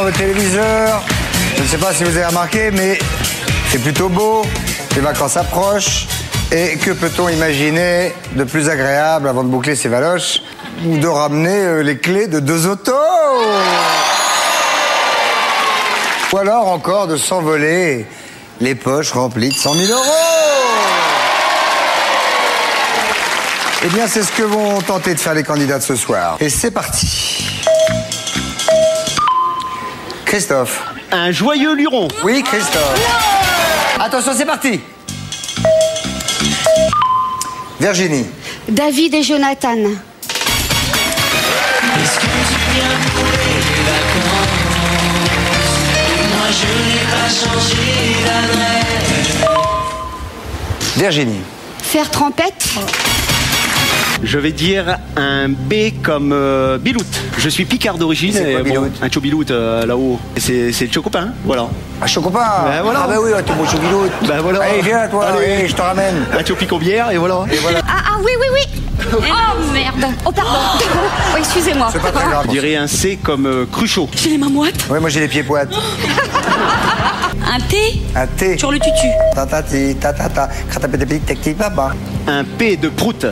devant le téléviseur. Je ne sais pas si vous avez remarqué, mais c'est plutôt beau. Les vacances approchent. Et que peut-on imaginer de plus agréable avant de boucler ses valoches ou de ramener les clés de 2 autos? Ou alors encore de s'envoler les poches remplies de 100 000 €. Eh bien, c'est ce que vont tenter de faire les candidats de ce soir. Et c'est parti. Christophe. Un joyeux luron. Oui, Christophe. Attention, c'est parti. Virginie. David et Jonathan. Est-ce que tu viens pour les vacances? Moi je n'ai pas changé d'adresse. Virginie. Faire trempette. Je vais dire un B comme Bilout. Je suis picard d'origine. C'est quoi, et Bilout? un Chobilout là-haut. C'est le Chocopain, voilà. Un chocopain. Ben voilà. Ah bah oui, t'es beau chobilout. Ben voilà. Allez, viens toi, allez, je te ramène. Un Chopicombière et voilà. Ah oui. Oh merde. Oh pardon. Oh, excusez-moi. C'est pas très grave. Je dirais un C comme Cruchot. J'ai les mains moites. Ouais, moi j'ai les pieds poites. Un T Un T. sur le tutu. Tatati, tatata, kratapétépi, tecti, papa. Un P de Prout.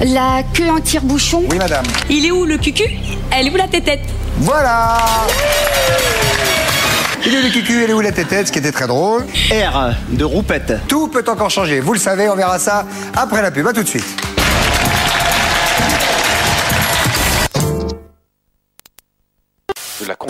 La queue en tire-bouchon. Oui, madame. Il est où le cucu? Elle est où la tétette? Voilà. Il est où le cucu, elle est où la tétette, ce qui était très drôle. R de Roupette. Tout peut encore changer, vous le savez, on verra ça après la pub. À tout de suite. De la con.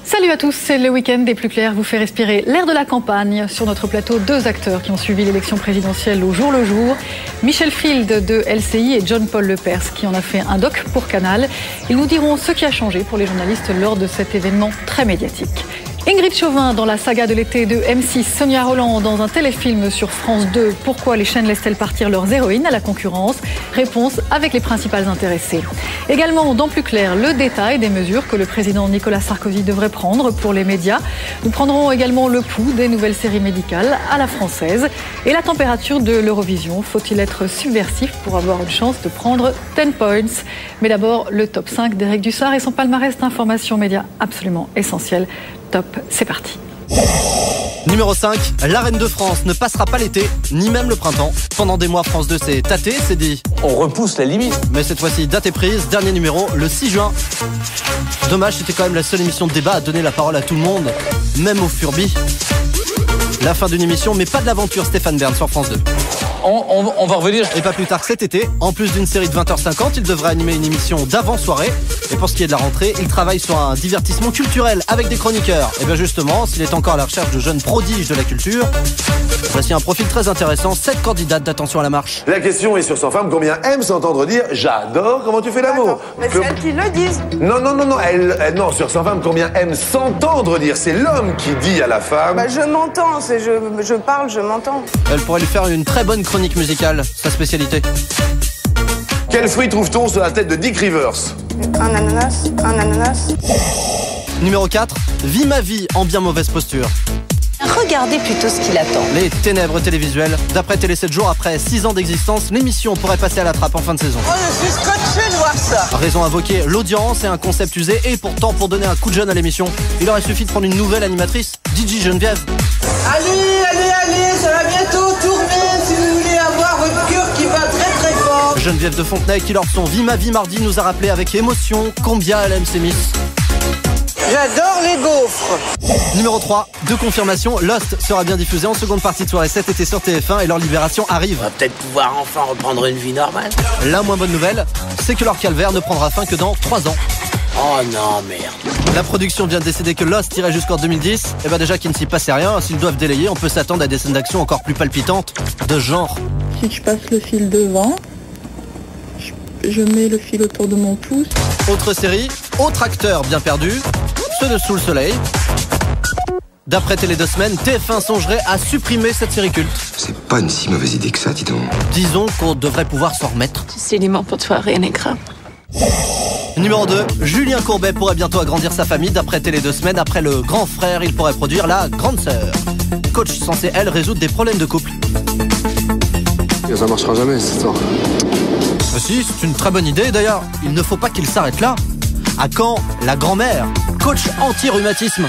Salut à tous, c'est le week-end des plus clairs vous fait respirer l'air de la campagne. Sur notre plateau, 2 acteurs qui ont suivi l'élection présidentielle au jour le jour. Michel Field de LCI et John-Paul Lepers qui en a fait un doc pour Canal. Ils nous diront ce qui a changé pour les journalistes lors de cet événement très médiatique. Ingrid Chauvin dans la saga de l'été de M6, Sonia Rolland dans un téléfilm sur France 2. Pourquoi les chaînes laissent-elles partir leurs héroïnes à la concurrence? Réponse avec les principales intéressées. Également dans Plus clair, le détail des mesures que le président Nicolas Sarkozy devrait prendre pour les médias. Nous prendrons également le pouls des nouvelles séries médicales à la française et la température de l'Eurovision. Faut-il être subversif pour avoir une chance de prendre 10 points? Mais d'abord, le top 5 d'Éric Dussard et son palmarès d'informations médias absolument essentiel. Top, c'est parti. Numéro 5, la Reine de France ne passera pas l'été, ni même le printemps. Pendant des mois, France 2 s'est tâté, s'est dit On repousse la limite. mais cette fois-ci, date est prise, dernier numéro, le 6 juin. Dommage, c'était quand même la seule émission de débat à donner la parole à tout le monde, même aux Furby. La fin d'une émission, mais pas de l'aventure Stéphane Bern sur France 2. On va revenir. Et pas plus tard que cet été, en plus d'une série de 20h50, il devrait animer une émission d'avant-soirée. Et pour ce qui est de la rentrée, il travaille sur un divertissement culturel avec des chroniqueurs. Et bien justement, s'il est encore à la recherche de jeunes prodiges de la culture, voici un profil très intéressant, 7 candidates d'Attention à la marche. La question est sur 100 femmes, combien aiment s'entendre dire « J'adore comment tu fais l'amour ». Mais c'est elles qui le disent. Non, non, sur 100 femmes, combien aiment s'entendre dire. C'est l'homme qui dit à la femme. Bah je m'entends, je parle, je m'entends. Elle pourrait lui faire une très bonne chronique musicale, sa spécialité. Quel fruit trouve-t-on sur la tête de Dick Rivers? Un ananas, un ananas. Numéro 4, Vis ma vie en bien mauvaise posture. Regardez plutôt ce qu'il attend. Les ténèbres télévisuelles. D'après Télé 7 jours, après 6 ans d'existence, l'émission pourrait passer à la trappe en fin de saison. Oh, je suis scotché de voir ça. Raison invoquée, l'audience est un concept usé et pourtant pour donner un coup de jeune à l'émission, il aurait suffi de prendre une nouvelle animatrice, DJ Geneviève. Allez, ça va bientôt tourner si vous voulez avoir votre cœur qui bat très fort. Geneviève de Fontenay qui lors de son Vie ma vie mardi nous a rappelé avec émotion combien elle aime ses miss. J'adore les gaufres. Numéro 3, de confirmation, Lost sera bien diffusé en seconde partie de soirée cet été sur TF1 et leur libération arrive. On va peut-être pouvoir enfin reprendre une vie normale. La moins bonne nouvelle, c'est que leur calvaire ne prendra fin que dans 3 ans. Oh non, merde. La production vient de décider que Lost irait jusqu'en 2010. Et ben déjà qu'il ne s'y passait rien, s'ils doivent délayer, on peut s'attendre à des scènes d'action encore plus palpitantes, de genre. Si je passe le fil devant, je mets le fil autour de mon pouce. Autre série, autre acteur bien perdu, ceux de Sous le Soleil. D'après Télé 2 semaines, TF1 songerait à supprimer cette série culte. C'est pas une si mauvaise idée que ça, dis donc. Disons qu'on devrait pouvoir s'en remettre. Tu sais, les pour toi, rien n'est grave. Numéro 2, Julien Courbet pourrait bientôt agrandir sa famille. D'après Télé 2 semaines, après le grand frère, il pourrait produire la grande sœur. Coach censé, elle, résoudre des problèmes de couple. Ça marchera jamais, cette histoire. Si, c'est une très bonne idée. D'ailleurs, il ne faut pas qu'il s'arrête là. À quand la grand-mère, coach anti-rhumatisme?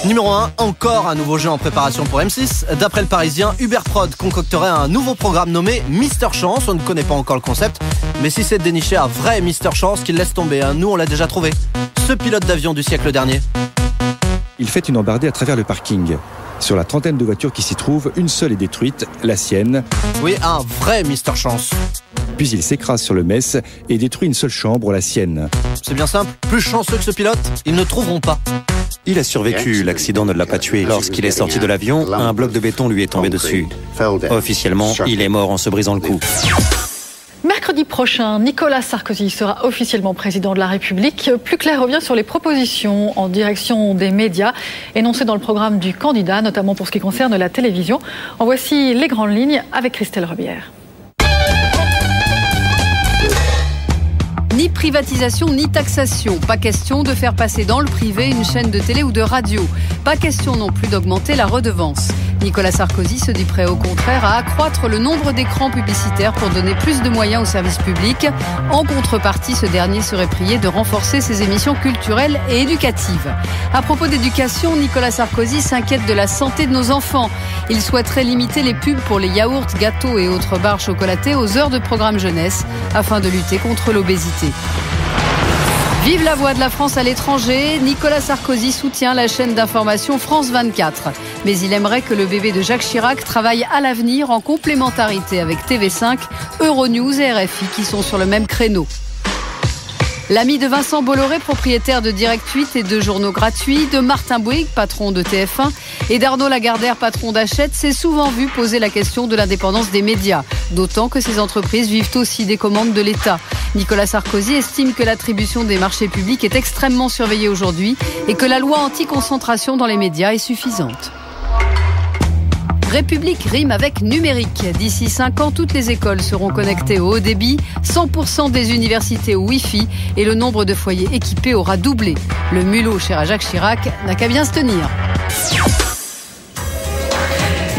Numéro 1, encore un nouveau jeu en préparation pour M6. D'après le Parisien, Uberprod concocterait un nouveau programme nommé Mister Chance. On ne connaît pas encore le concept, mais si c'est de dénicher un vrai Mister Chance, qu'il laisse tomber. Nous, on l'a déjà trouvé. Ce pilote d'avion du siècle dernier. Il fait une embardée à travers le parking. Sur la trentaine de voitures qui s'y trouvent, une seule est détruite, la sienne. Oui, un vrai Mister Chance. Puis il s'écrase sur le Metz et détruit une seule chambre, la sienne. C'est bien simple, plus chanceux que ce pilote, ils ne trouveront pas. Il a survécu, l'accident ne l'a pas tué. Lorsqu'il est sorti de l'avion, un bloc de béton lui est tombé dessus. Officiellement, il est mort en se brisant le cou. Mercredi prochain, Nicolas Sarkozy sera officiellement président de la République. Plus clair revient sur les propositions en direction des médias énoncées dans le programme du candidat, notamment pour ce qui concerne la télévision. En voici les grandes lignes avec Christelle Rebière. Ni privatisation, ni taxation. Pas question de faire passer dans le privé une chaîne de télé ou de radio. Pas question non plus d'augmenter la redevance. Nicolas Sarkozy se dit prêt au contraire à accroître le nombre d'écrans publicitaires pour donner plus de moyens au service public. En contrepartie, ce dernier serait prié de renforcer ses émissions culturelles et éducatives. À propos d'éducation, Nicolas Sarkozy s'inquiète de la santé de nos enfants. Il souhaiterait limiter les pubs pour les yaourts, gâteaux et autres barres chocolatées aux heures de programme jeunesse afin de lutter contre l'obésité. Vive la voix de la France à l'étranger, Nicolas Sarkozy soutient la chaîne d'information France 24. Mais il aimerait que le bébé de Jacques Chirac travaille à l'avenir en complémentarité avec TV5, Euronews et RFI qui sont sur le même créneau. L'ami de Vincent Bolloré, propriétaire de Direct 8 et de journaux gratuits, de Martin Bouygues, patron de TF1, et d'Arnaud Lagardère, patron d'Hachette, s'est souvent vu poser la question de l'indépendance des médias. D'autant que ces entreprises vivent aussi des commandes de l'État. Nicolas Sarkozy estime que l'attribution des marchés publics est extrêmement surveillée aujourd'hui et que la loi anti-concentration dans les médias est suffisante. République rime avec numérique. D'ici 5 ans, toutes les écoles seront connectées au haut débit, 100% des universités au Wi-Fi et le nombre de foyers équipés aura doublé. Le mulot cher à Jacques Chirac n'a qu'à bien se tenir.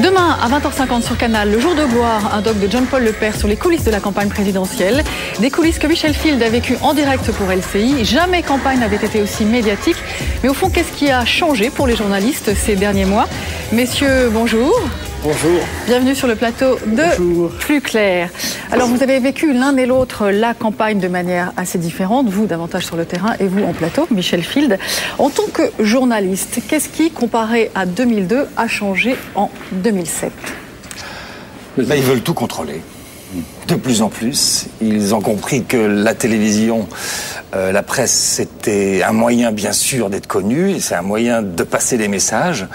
Demain, à 20h50 sur Canal, le jour de gloire, un doc de John-Paul Lepers sur les coulisses de la campagne présidentielle. Des coulisses que Michel Field a vécues en direct pour LCI. Jamais campagne n'avait été aussi médiatique. Mais au fond, qu'est-ce qui a changé pour les journalistes ces derniers mois? Messieurs, bonjour. Bonjour. Bienvenue sur le plateau de Plus Clair. Alors, vous avez vécu l'un et l'autre la campagne de manière assez différente. Vous, davantage sur le terrain, et vous en plateau, Michel Field. En tant que journaliste, qu'est-ce qui, comparé à 2002, a changé en 2007 ? Ils veulent tout contrôler. De plus en plus, ils ont compris que la télévision, la presse, c'était un moyen, bien sûr, d'être connu, c'est un moyen de passer des messages.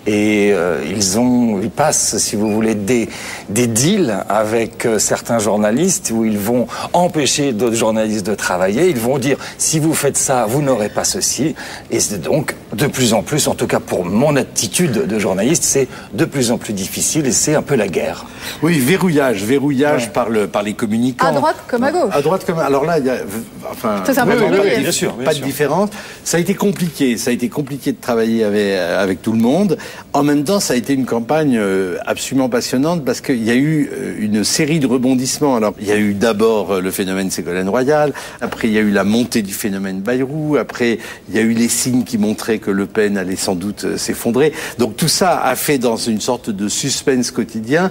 Et ils passent, si vous voulez, des deals avec certains journalistes où ils vont empêcher d'autres journalistes de travailler. Ils vont dire, si vous faites ça, vous n'aurez pas ceci. Et c'est donc, de plus en plus, en tout cas pour mon attitude de journaliste, c'est de plus en plus difficile et c'est un peu la guerre. Oui, verrouillage par les communicants. À droite comme à gauche. À droite comme alors là, il y a pas de différence. Ça a été compliqué. Ça a été compliqué de travailler avec tout le monde. En même temps, ça a été une campagne absolument passionnante parce qu'il y a eu une série de rebondissements. Alors, il y a eu d'abord le phénomène Ségolène Royal. Après, il y a eu la montée du phénomène Bayrou. Après, il y a eu les signes qui montraient que Le Pen allait sans doute s'effondrer. Donc, tout ça a fait dans une sorte de suspense quotidien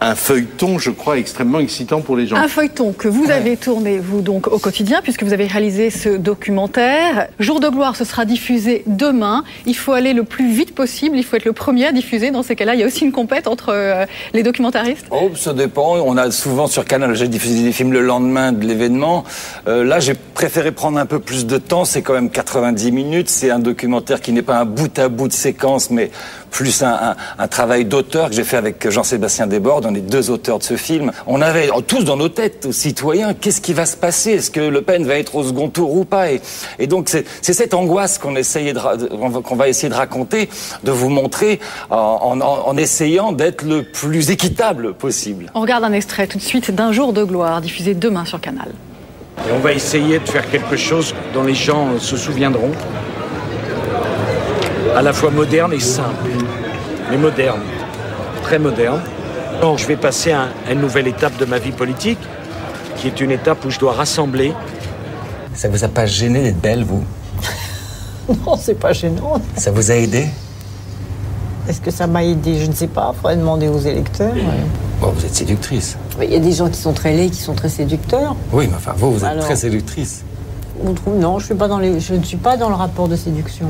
un feuilleton, je crois, extrêmement excitant pour les gens. Un feuilleton que vous avez tourné, vous, donc, au quotidien, puisque vous avez réalisé ce documentaire. Jour de gloire, ce sera diffusé demain. Il faut aller le plus vite possible. Il faut être le premier à diffuser. Dans ces cas-là, il y a aussi une compète entre les documentaristes. Oh, ça dépend. On a souvent sur Canal, j'ai diffusé des films le lendemain de l'événement. Là, j'ai préféré prendre un peu plus de temps. C'est quand même 90 minutes. C'est un documentaire qui n'est pas un bout à bout de séquence, mais plus un travail d'auteur que j'ai fait avec Jean-Sébastien Desbordes. des deux auteurs de ce film, on avait tous dans nos têtes, aux citoyens, qu'est-ce qui va se passer? Est-ce que Le Pen va être au second tour ou pas? Et donc c'est cette angoisse qu'on va essayer de raconter, de vous montrer en essayant d'être le plus équitable possible. On regarde un extrait tout de suite d'Un jour de gloire, diffusé demain sur Canal. Et on va essayer de faire quelque chose dont les gens se souviendront, à la fois moderne et simple, mais moderne, très moderne. Donc, je vais passer à une nouvelle étape de ma vie politique, qui est une étape où je dois rassembler. Ça vous a pas gêné d'être belle, vous? Non, c'est pas gênant. Ça vous a aidé? Est-ce que ça m'a aidé? Je ne sais pas, il faudrait demander aux électeurs. Bon, vous êtes séductrice. Il y a des gens qui sont très laids, qui sont très séducteurs. Oui, mais enfin, vous êtes très séductrice. Non, je ne suis pas dans le rapport de séduction.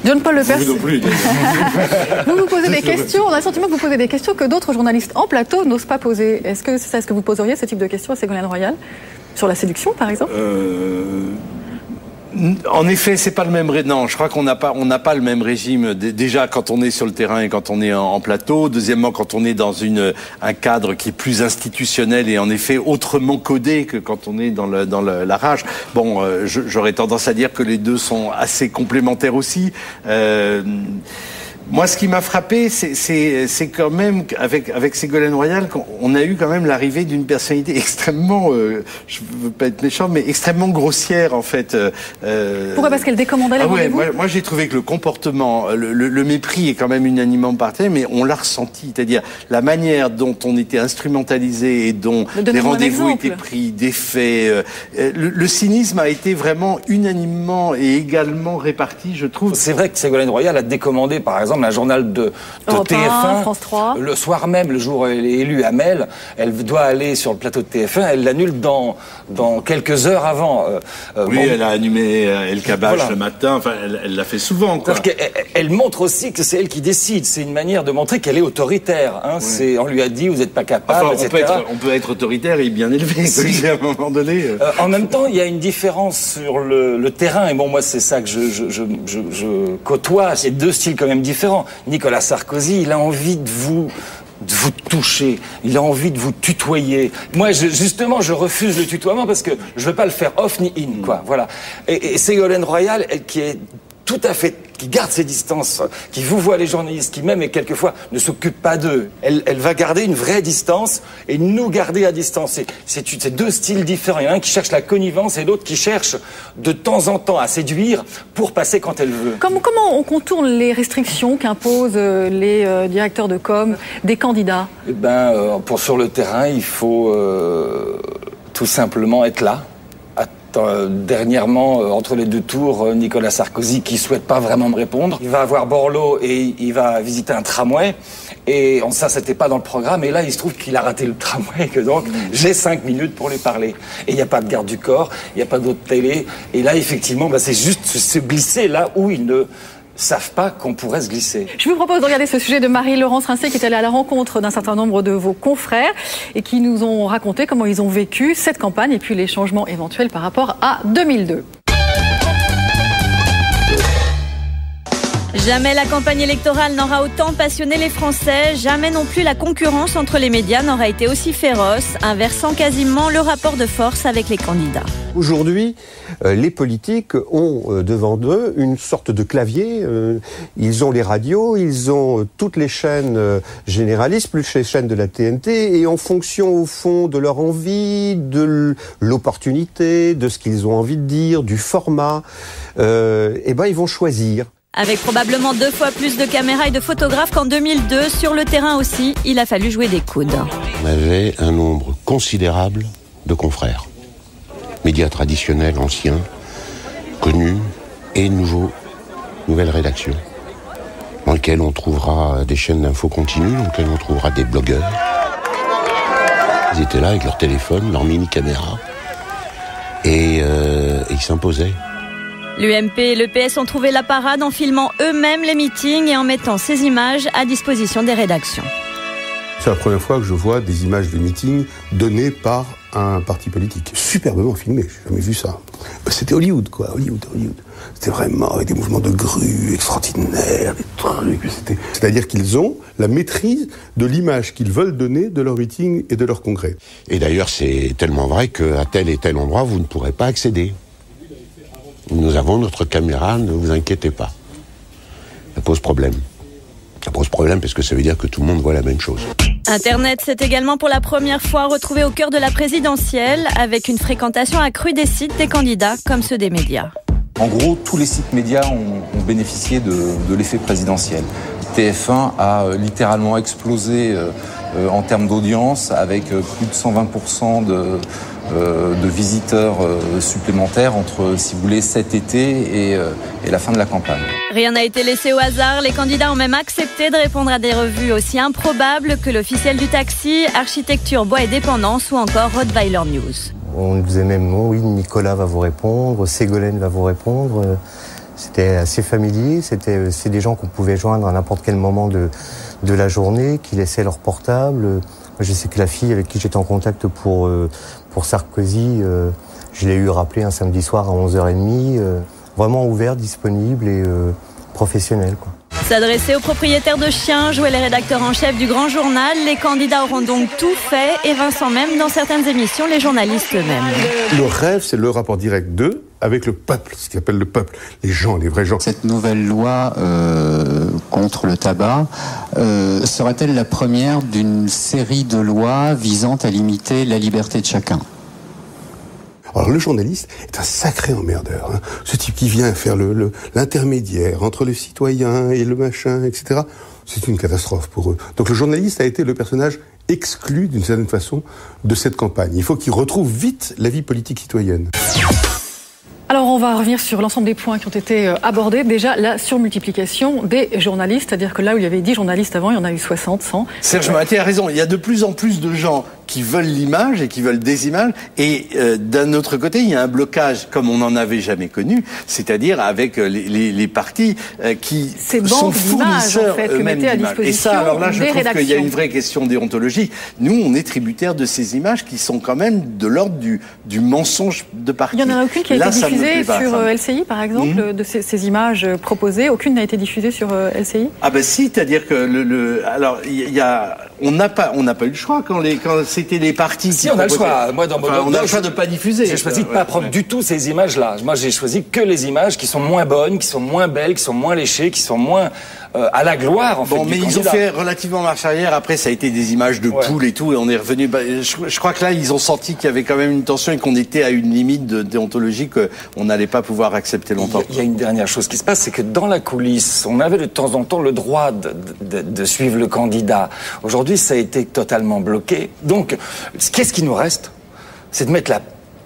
John-Paul Lepers, Vous non plus. vous posez des questions, on a le sentiment que vous posez des questions que d'autres journalistes en plateau n'osent pas poser. Est-ce que c'est ça, est-ce que vous poseriez ce type de questions à Ségolène Royal? Sur la séduction, par exemple? En effet, c'est pas le même non. Je crois qu'on n'a pas le même régime. Déjà, quand on est sur le terrain et quand on est en plateau. Deuxièmement, quand on est dans un cadre qui est plus institutionnel et en effet autrement codé que quand on est dans la rage. Bon, j'aurais tendance à dire que les deux sont assez complémentaires aussi. Moi, ce qui m'a frappé, c'est quand même avec Ségolène Royal, on a eu quand même l'arrivée d'une personnalité extrêmement, je veux pas être méchant, mais extrêmement grossière en fait. Pourquoi? Parce qu'elle décommandait les rendez-vous. Moi, j'ai trouvé que le comportement, le mépris est quand même unanimement partagé, mais on l'a ressenti, c'est-à-dire la manière dont on était instrumentalisé et dont les rendez-vous étaient pris, des faits. Le cynisme a été vraiment unanimement et également réparti, je trouve. C'est vrai que Ségolène Royal a décommandé, par exemple, un journal de TF1, France 3. Le soir même, le jour où elle est élue à Mel, elle doit aller sur le plateau de TF1, elle l'annule dans quelques heures avant. Elle a animé El Kabach le matin, enfin, elle l'a fait souvent, quoi. Elle montre aussi que c'est elle qui décide, c'est une manière de montrer qu'elle est autoritaire, hein. On lui a dit, vous n'êtes pas capable, etc. On peut être autoritaire et bien élevé, à un moment donné. En même temps, il y a une différence sur le terrain, et bon, moi, c'est ça que je côtoie, c'est deux styles quand même différents. Nicolas Sarkozy, il a envie de vous toucher, il a envie de vous tutoyer. Moi, justement, je refuse le tutoiement parce que je veux pas le faire off ni in, quoi. Voilà. Et Ségolène Royal, elle qui est tout à fait, qui garde ses distances, qui vous voit les journalistes, qui même et quelquefois ne s'occupe pas d'eux. Elle va garder une vraie distance et nous garder à distance. C'est deux styles différents. Il y en a un qui cherche la connivence et l'autre qui cherche de temps en temps à séduire pour passer quand elle veut. Comment on contourne les restrictions qu'imposent les directeurs de com des candidats? Sur le terrain, il faut tout simplement être là. Dernièrement, entre les deux tours, Nicolas Sarkozy qui souhaite pas vraiment me répondre. Il va avoir Borloo et il va visiter un tramway. Et ça, c'était pas dans le programme. Et là, il se trouve qu'il a raté le tramway. Que donc, j'ai 5 minutes pour lui parler. Et il n'y a pas de garde du corps, il n'y a pas d'autre télé. Et là, effectivement, c'est juste se glisser là où il ne savent pas qu'on pourrait se glisser. Je vous propose de regarder ce sujet de Marie-Laurence Rincé qui est allée à la rencontre d'un certain nombre de vos confrères et qui nous ont raconté comment ils ont vécu cette campagne et puis les changements éventuels par rapport à 2002. Jamais la campagne électorale n'aura autant passionné les Français, jamais non plus la concurrence entre les médias n'aura été aussi féroce, inversant quasiment le rapport de force avec les candidats. Aujourd'hui, les politiques ont devant eux une sorte de clavier. Ils ont les radios, ils ont toutes les chaînes généralistes, plus les chaînes de la TNT, et en fonction, au fond, de leur envie, de l'opportunité, de ce qu'ils ont envie de dire, du format, ils vont choisir. Avec probablement 2 fois plus de caméras et de photographes qu'en 2002, sur le terrain aussi, il a fallu jouer des coudes. On avait un nombre considérable de confrères. Médias traditionnels, anciens, connus et nouvelles rédactions, dans lesquelles on trouvera des chaînes d'infos continues, dans lesquelles on trouvera des blogueurs. Ils étaient là avec leur téléphone, leur mini-caméra, et ils s'imposaient. L'UMP et le PS ont trouvé la parade en filmant eux-mêmes les meetings et en mettant ces images à disposition des rédactions. C'est la première fois que je vois des images de meetings données par un parti politique. Superbement filmé, j'ai jamais vu ça. C'était Hollywood, quoi, Hollywood. C'était vraiment avec des mouvements de grue extraordinaires, des trucs. C'est-à-dire qu'ils ont la maîtrise de l'image qu'ils veulent donner de leur meeting et de leur congrès. Et d'ailleurs, c'est tellement vrai qu'à tel et tel endroit, vous ne pourrez pas accéder. Nous avons notre caméra, ne vous inquiétez pas. Ça pose problème. Ça pose problème parce que ça veut dire que tout le monde voit la même chose. Internet s'est également pour la première fois retrouvé au cœur de la présidentielle, avec une fréquentation accrue des sites des candidats comme ceux des médias. En gros, tous les sites médias ont bénéficié de l'effet présidentiel. TF1 a littéralement explosé en termes d'audience, avec plus de 120% de visiteurs supplémentaires entre, si vous voulez, cet été et la fin de la campagne. Rien n'a été laissé au hasard. Les candidats ont même accepté de répondre à des revues aussi improbables que l'officiel du taxi, Architecture, Bois et Dépendance ou encore Rottweiler News. On nous disait même non, oui, Nicolas va vous répondre, Ségolène va vous répondre. C'était assez familier, c'est des gens qu'on pouvait joindre à n'importe quel moment de la journée, qui laissaient leur portable. Je sais que la fille avec qui j'étais en contact pour Sarkozy, je l'ai eu rappelé un samedi soir à 11h30, vraiment ouvert, disponible et professionnel, quoi. S'adresser aux propriétaires de chiens, jouer les rédacteurs en chef du Grand Journal, les candidats auront donc tout fait et Vincent même dans certaines émissions, les journalistes eux-mêmes. Le rêve, c'est le rapport direct d'eux avec le peuple, ce qu'ils appellent le peuple, les gens, les vrais gens. Cette nouvelle loi contre le tabac sera-t-elle la première d'une série de lois visant à limiter la liberté de chacun ? Alors le journaliste est un sacré emmerdeur, hein. Ce type qui vient faire l'intermédiaire entre le citoyen et le machin, etc. C'est une catastrophe pour eux. Donc le journaliste a été le personnage exclu d'une certaine façon de cette campagne. Il faut qu'il retrouve vite la vie politique citoyenne. Alors on va revenir sur l'ensemble des points qui ont été abordés. Déjà la surmultiplication des journalistes, c'est-à-dire que là où il y avait 10 journalistes avant, il y en a eu 60, 100. Serge Moati a raison, il y a de plus en plus de gens qui veulent l'image et qui veulent des images. Et d'un autre côté, il y a un blocage comme on n'en avait jamais connu, c'est-à-dire avec les partis qui sont fournisseurs eux-mêmes d'images. Et ça, alors là, je trouve qu'il y a une vraie question déontologique. Nous, on est tributaires de ces images qui sont quand même de l'ordre du mensonge de parti. Il n'y en a aucune qui a été diffusée sur LCI, par exemple, de ces images proposées. Aucune n'a été diffusée sur LCI. Ah ben si, c'est-à-dire que alors on n'a pas eu le choix quand c'était les partis. Si, on a le choix. Moi, on a le choix de pas diffuser. J'ai choisi de pas prendre du tout ces images-là. Moi, j'ai choisi que les images qui sont moins bonnes, qui sont moins belles, qui sont moins léchées, qui sont moins à la gloire, en fait. Bon, mais ils ont fait relativement marche arrière. Après, ça a été des images de poules et tout, et on est revenu. Je crois que là, ils ont senti qu'il y avait quand même une tension et qu'on était à une limite déontologique qu'on n'allait pas pouvoir accepter longtemps. Il y a une dernière chose qui se passe, c'est que dans la coulisse, on avait de temps en temps le droit de suivre le candidat. Aujourd'hui, ça a été totalement bloqué. Donc, qu'est-ce qui nous reste? C'est de mettre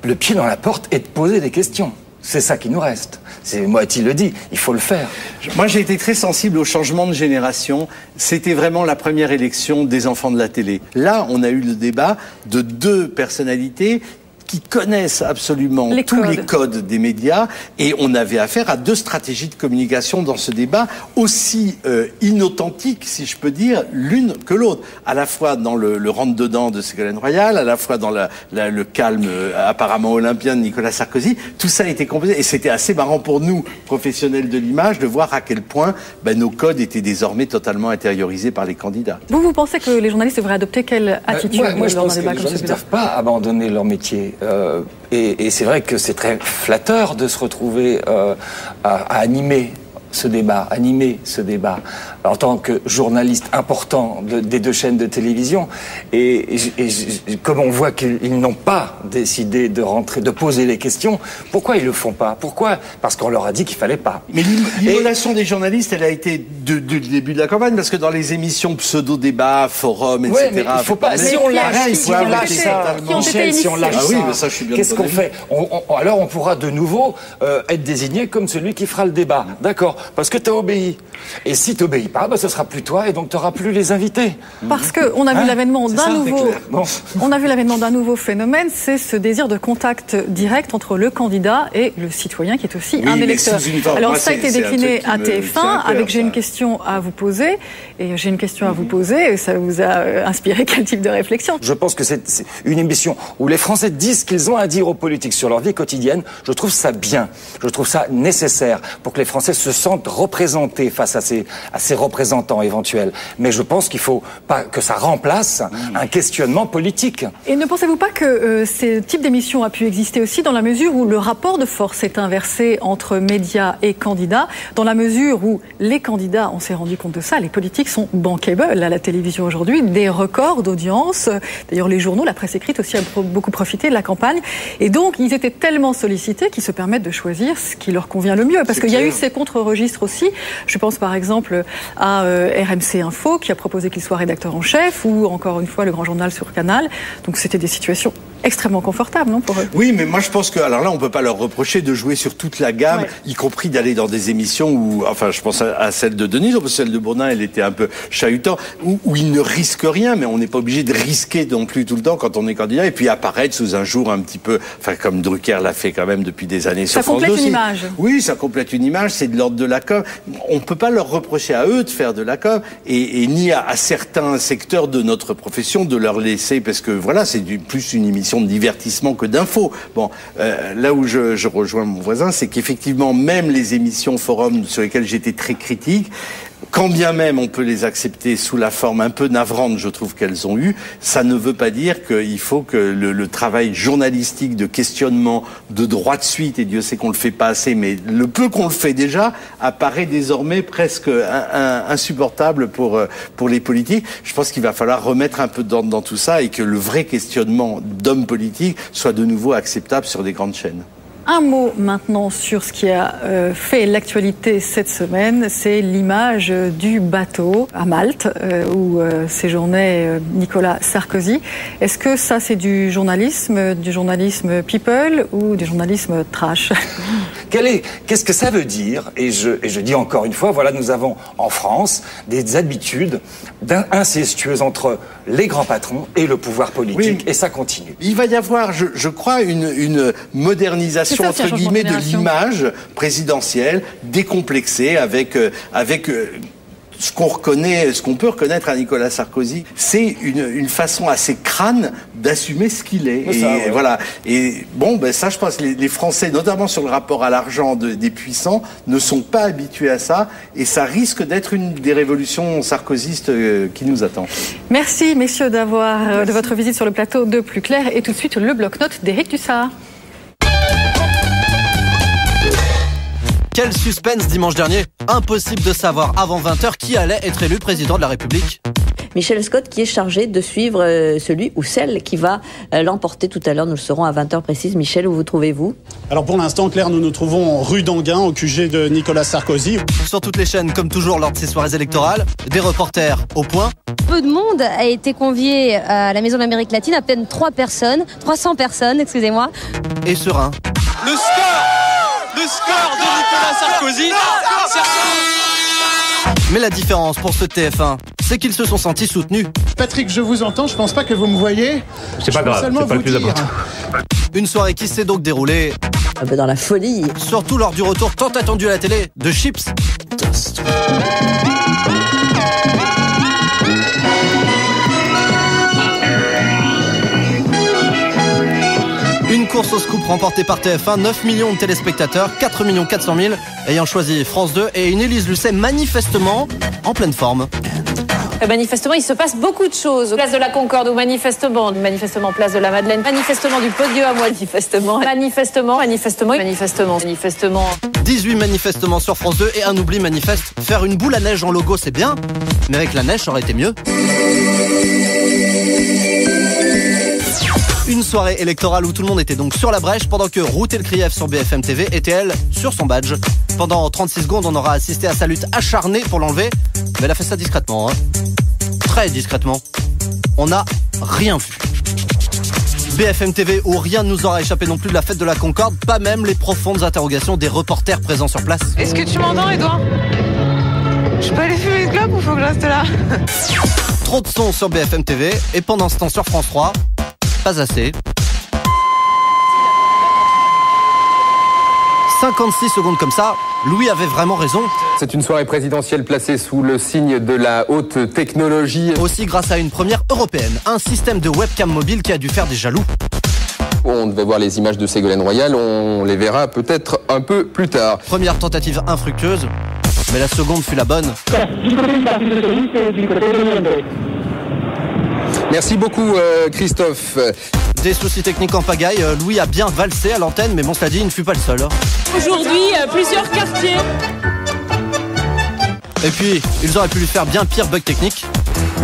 le pied dans la porte et de poser des questions. C'est ça qui nous reste. Moati le dit, il faut le faire. Moi, j'ai été très sensible au changement de génération. C'était vraiment la première élection des enfants de la télé. Là, on a eu le débat de deux personnalités qui connaissent absolument tous les codes des médias, et on avait affaire à deux stratégies de communication dans ce débat aussi inauthentiques, si je peux dire, l'une que l'autre. À la fois dans le rentre-dedans de Ségolène Royal, à la fois dans le calme apparemment olympien de Nicolas Sarkozy. Tout ça a été composé, et c'était assez marrant pour nous, professionnels de l'image, de voir à quel point nos codes étaient désormais totalement intériorisés par les candidats. Vous pensez que les journalistes devraient adopter quelle attitude moi, je pense que les journalistes ne doivent pas abandonner leur métier. Et c'est vrai que c'est très flatteur de se retrouver à animer ce débat, en tant que journaliste important des deux chaînes de télévision. Et comme on voit qu'ils n'ont pas décidé de poser les questions, pourquoi ils le font pas? Pourquoi? Parce qu'on leur a dit qu'il fallait pas. Mais l'immolation des journalistes, elle a été du début de la campagne, parce que dans les émissions pseudo-débats, forums, etc. Mais il faut pas. Si on lâche ça, Michel, si on lâche ça, qu'est-ce qu'on fait? Alors on pourra de nouveau être désigné comme celui qui fera le débat. D'accord? Parce que tu as obéi. Et si tu n'obéis pas, ce sera plus toi et donc tu n'auras plus les invités. Parce qu'on a vu l'avènement d'un nouveau phénomène, c'est ce désir de contact direct entre le candidat et le citoyen qui est aussi un électeur. Alors ça a été décliné à TF1 avec j'ai une question à vous poser et ça vous a inspiré quel type de réflexion? Je pense que c'est une émission où les Français disent ce qu'ils ont à dire aux politiques sur leur vie quotidienne. Je trouve ça bien, je trouve ça nécessaire pour que les Français se sentent représentés face à ces représentants éventuels. Mais je pense qu'il faut pas que ça remplace un questionnement politique. Et ne pensez-vous pas que ce type d'émission a pu exister aussi dans la mesure où le rapport de force est inversé entre médias et candidats, dans la mesure où les candidats, on s'est rendu compte de ça, les politiques sont bankable à la télévision aujourd'hui, des records d'audience. D'ailleurs, les journaux, la presse écrite aussi a beaucoup profité de la campagne. Et donc, ils étaient tellement sollicités qu'ils se permettent de choisir ce qui leur convient le mieux. Parce qu'il y a eu ces contre-registres aussi. Je pense par exemple à RMC Info qui a proposé qu'il soit rédacteur en chef, ou encore une fois le Grand Journal sur Canal. Donc c'était des situations extrêmement confortables, non, pour eux? Oui, mais moi je pense que, alors là, on peut pas leur reprocher de jouer sur toute la gamme, y compris d'aller dans des émissions où, enfin, je pense à celle de Denise, parce que celle de Bourdin, elle était un peu chahutant, où il ne risque rien, mais on n'est pas obligé de risquer non plus tout le temps quand on est candidat, et puis apparaître sous un jour un petit peu, enfin, comme Drucker l'a fait quand même depuis des années sur France 2. Ça complète une image. Oui, ça complète une image, c'est de l'ordre de la com. On peut pas leur reprocher à eux de faire de la com, et ni à certains secteurs de notre profession de leur laisser, parce que voilà, c'est plus une émission de divertissement que d'info. Bon, là où je rejoins mon voisin, c'est qu'effectivement, même les émissions forum sur lesquelles j'étais très critique, quand bien même on peut les accepter sous la forme un peu navrante, je trouve qu'elles ont eu, ça ne veut pas dire qu'il faut que le travail journalistique de questionnement, de droit de suite, et Dieu sait qu'on le fait pas assez, mais le peu qu'on le fait déjà, apparaît désormais presque insupportable pour les politiques. Je pense qu'il va falloir remettre un peu d'ordre dans tout ça et que le vrai questionnement d'hommes politiques soit de nouveau acceptable sur des grandes chaînes. Un mot maintenant sur ce qui a fait l'actualité cette semaine, c'est l'image du bateau à Malte où séjournait Nicolas Sarkozy. Est-ce que ça c'est du journalisme people ou du journalisme trash? Qu'est-ce que ça veut dire? Et je dis encore une fois, voilà, nous avons en France des habitudes incestueuses entre les grands patrons et le pouvoir politique, et ça continue. Il va y avoir, je crois, une modernisation entre guillemets de l'image présidentielle décomplexée avec ce qu'on peut reconnaître à Nicolas Sarkozy, c'est une façon assez crâne d'assumer ce qu'il est. Et voilà. Et bon, ça, je pense, les Français, notamment sur le rapport à l'argent des puissants, ne sont pas habitués à ça, et ça risque d'être une des révolutions sarkozystes qui nous attend. Merci, messieurs, de votre visite sur le plateau de Plus Clair, et tout de suite le bloc-notes d'Éric Dussart. Quel suspense dimanche dernier. Impossible de savoir avant 20h qui allait être élu président de la République. Michel Scott qui est chargé de suivre celui ou celle qui va l'emporter tout à l'heure. Nous le saurons à 20h précise. Michel, où vous trouvez-vous? Alors pour l'instant, Claire, nous nous trouvons rue d'Anguin, au QG de Nicolas Sarkozy. Sur toutes les chaînes, comme toujours lors de ces soirées électorales, des reporters au point. Peu de monde a été convié à la Maison de l'Amérique latine, à peine 300 personnes, excusez-moi. Et serein. Le score de Nicolas Sarkozy. Mais la différence pour ce TF1, c'est qu'ils se sont sentis soutenus. Patrick, je vous entends, je pense pas que vous me voyez. C'est pas grave, c'est pas le plus important. Une soirée qui s'est donc déroulée un peu dans la folie. Surtout lors du retour tant attendu à la télé de Chips. Une course au scoop remportée par TF1, 9 millions de téléspectateurs, 4 400 000 ayant choisi France 2 et une Élise Lucet manifestement en pleine forme. Manifestement, il se passe beaucoup de choses. Place de la Concorde ou manifestement place de la Madeleine, manifestement du Podium à moi, manifestement. 18 manifestements sur France 2 et un oubli manifeste. Faire une boule à neige en logo, c'est bien, mais avec la neige, ça aurait été mieux. Une soirée électorale où tout le monde était donc sur la brèche pendant que Ruth Elkrieff sur BFM TV était elle sur son badge. Pendant 36 secondes, on aura assisté à sa lutte acharnée pour l'enlever, mais elle a fait ça discrètement, très discrètement. On n'a rien vu. BFM TV où rien ne nous aura échappé non plus de la fête de la Concorde, pas même les profondes interrogations des reporters présents sur place. Est-ce que tu m'entends, Edouard? Je peux aller fumer une clope? stop ou faut que je reste là? Trop de son sur BFM TV et pendant ce temps sur France 3, pas assez. 56 secondes comme ça, Louis avait vraiment raison. C'est une soirée présidentielle placée sous le signe de la haute technologie. Aussi grâce à une première européenne, un système de webcam mobile qui a dû faire des jaloux. On devait voir les images de Ségolène Royal, on les verra peut-être un peu plus tard. Première tentative infructueuse, mais la seconde fut la bonne. Merci beaucoup Christophe. Des soucis techniques en pagaille, Louis a bien valsé à l'antenne, mais bon, cela dit, il ne fut pas le seul. Aujourd'hui, plusieurs quartiers. Et puis, ils auraient pu lui faire bien pire bug technique.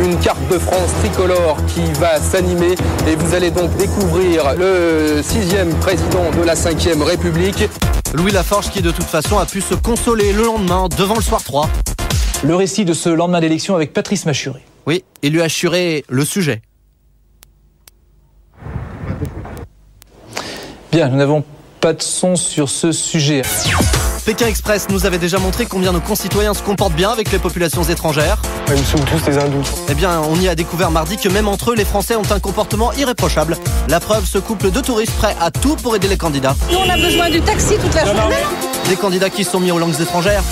Une carte de France tricolore qui va s'animer et vous allez donc découvrir le 6e président de la 5e République. Louis Laforge qui de toute façon a pu se consoler le lendemain devant le Soir 3. Le récit de ce lendemain d'élection avec Patrice Machuré. Oui, il lui a assuré le sujet. Bien, nous n'avons pas de son sur ce sujet. Pékin Express nous avait déjà montré combien nos concitoyens se comportent bien avec les populations étrangères. Ils sont tous des hindous. Eh bien, on y a découvert mardi que même entre eux, les Français ont un comportement irréprochable. La preuve, ce couple de touristes prêts à tout pour aider les candidats. Nous, on a besoin du taxi toute la journée. Des candidats qui se sont mis aux langues étrangères.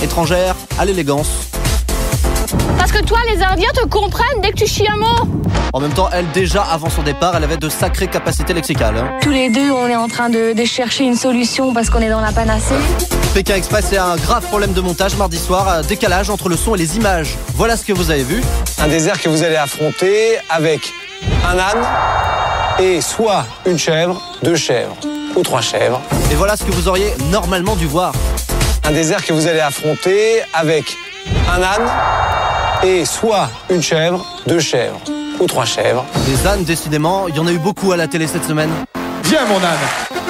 Étrangères, à l'élégance. Parce que toi, les Indiens te comprennent dès que tu chies un mot. En même temps, elle, déjà avant son départ, elle avait de sacrées capacités lexicales. Tous les deux, on est en train de chercher une solution parce qu'on est dans la panacée. Pékin Express a un grave problème de montage mardi soir, un décalage entre le son et les images. Voilà ce que vous avez vu. Un désert que vous allez affronter avec un âne et soit une chèvre, 2 chèvres ou 3 chèvres. Et voilà ce que vous auriez normalement dû voir. Un désert que vous allez affronter avec un âne et soit une chèvre, 2 chèvres ou 3 chèvres. Des ânes, décidément, il y en a eu beaucoup à la télé cette semaine. Viens mon âne.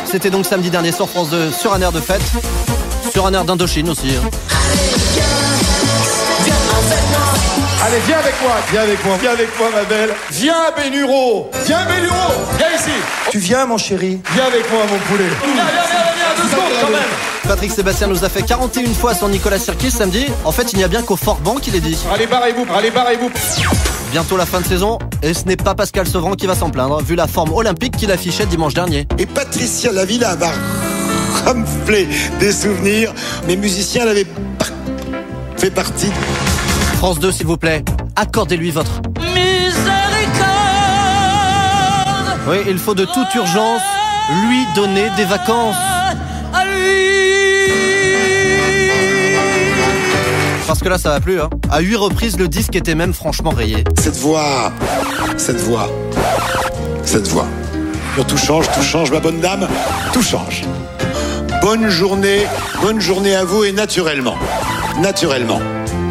C'était donc samedi dernier sur France 2, sur un air de fête, sur un air d'Indochine aussi. Allez, viens avec moi ma belle. Viens Bénureau, viens ici. Tu viens mon chéri. Viens avec moi mon poulet. Viens, 2 secondes quand même. Patrick Sébastien nous a fait 41 fois son Nicolas Sirkis samedi. En fait, il n'y a bien qu'au Forban qu'il est dit. Allez, barrez-vous. Bientôt la fin de saison, et ce n'est pas Pascal Sevran qui va s'en plaindre, vu la forme olympique qu'il affichait dimanche dernier. Et Patricia Lavilla va rafler des souvenirs. Mes musiciens l'avaient fait partie. France 2, s'il vous plaît, accordez-lui votre Miséricorde. Oui, il faut de toute urgence lui donner des vacances. À lui. Parce que là, ça va plus, hein. À 8 reprises, le disque était même franchement rayé. Cette voix. Tout change, ma bonne dame, tout change. Bonne journée à vous et naturellement,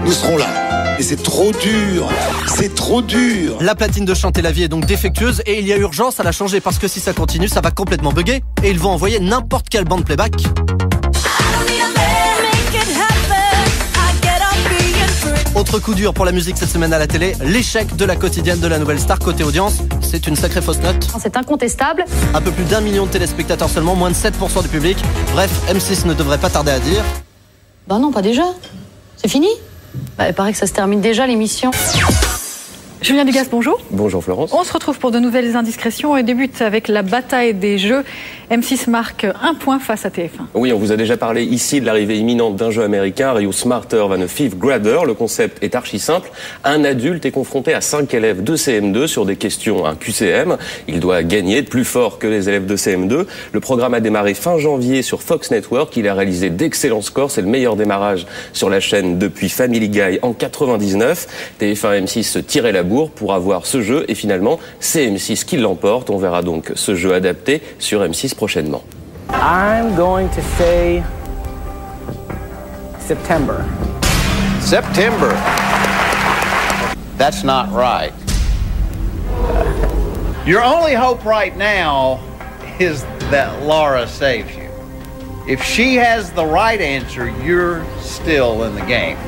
nous serons là. Et c'est trop dur. La platine de Chanter la vie est donc défectueuse et il y a urgence à la changer parce que si ça continue, ça va complètement bugger et ils vont envoyer n'importe quelle bande playback. Autre coup dur pour la musique cette semaine à la télé, l'échec de la quotidienne de la Nouvelle Star côté audience. C'est une sacrée fausse note. C'est incontestable. Un peu plus d'1 million de téléspectateurs seulement, moins de 7% du public. Bref, M6 ne devrait pas tarder à dire. Bah non, pas déjà. C'est fini. Bah, il paraît que ça se termine déjà l'émission. Julien Dugas, bonjour. Bonjour Florence. On se retrouve pour de nouvelles indiscrétions et débute avec la bataille des jeux. M6 marque 1 point face à TF1. Oui, on vous a déjà parlé ici de l'arrivée imminente d'un jeu américain, Are You Smarter Than a Fifth Grader? Le concept est archi simple. Un adulte est confronté à 5 élèves de CM2 sur des questions, un QCM. Il doit gagner de plus fort que les élèves de CM2. Le programme a démarré fin janvier sur Fox Network. Il a réalisé d'excellents scores. C'est le meilleur démarrage sur la chaîne depuis Family Guy en 99. TF1 M6 se tirait la bourre pour avoir ce jeu et finalement c'est M6 qui l'emporte. On verra donc ce jeu adapté sur M6 prochainement. I'm going to say September. September. That's not right. Your only hope right now is that Laura saves you. If she has the right answer, you're still in the game.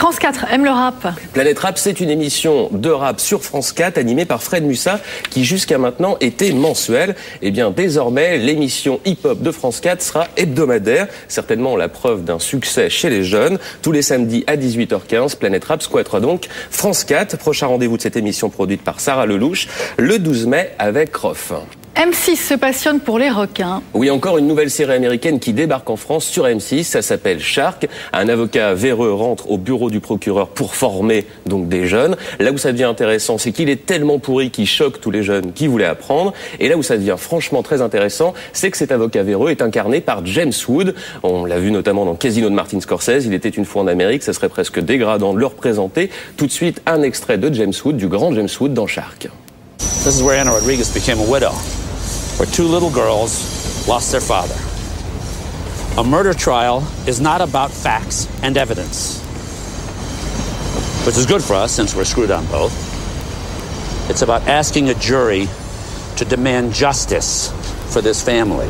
France 4 aime le rap. Planète Rap, c'est une émission de rap sur France 4 animée par Fred Mussa qui jusqu'à maintenant était mensuelle. Et bien désormais, l'émission hip-hop de France 4 sera hebdomadaire. Certainement la preuve d'un succès chez les jeunes. Tous les samedis à 18h15, Planète Rap squattera donc France 4. Prochain rendez-vous de cette émission produite par Sarah Lelouch le 12 mai avec Rof. M6 se passionne pour les requins. Oui, encore une nouvelle série américaine qui débarque en France sur M6. Ça s'appelle Shark. Un avocat véreux rentre au bureau du procureur pour former donc des jeunes. Là où ça devient intéressant, c'est qu'il est tellement pourri qu'il choque tous les jeunes qui voulaient apprendre. Et là où ça devient franchement très intéressant, c'est que cet avocat véreux est incarné par James Woods. On l'a vu notamment dans Casino de Martin Scorsese. Il était une fois en Amérique. Ça serait presque dégradant de le représenter. Tout de suite, un extrait de James Woods, du grand James Woods dans Shark. This is where Anna Rodriguez became a widow, where two little girls lost their father. A murder trial is not about facts and evidence, which is good for us since we're screwed on both. It's about asking a jury to demand justice for this family.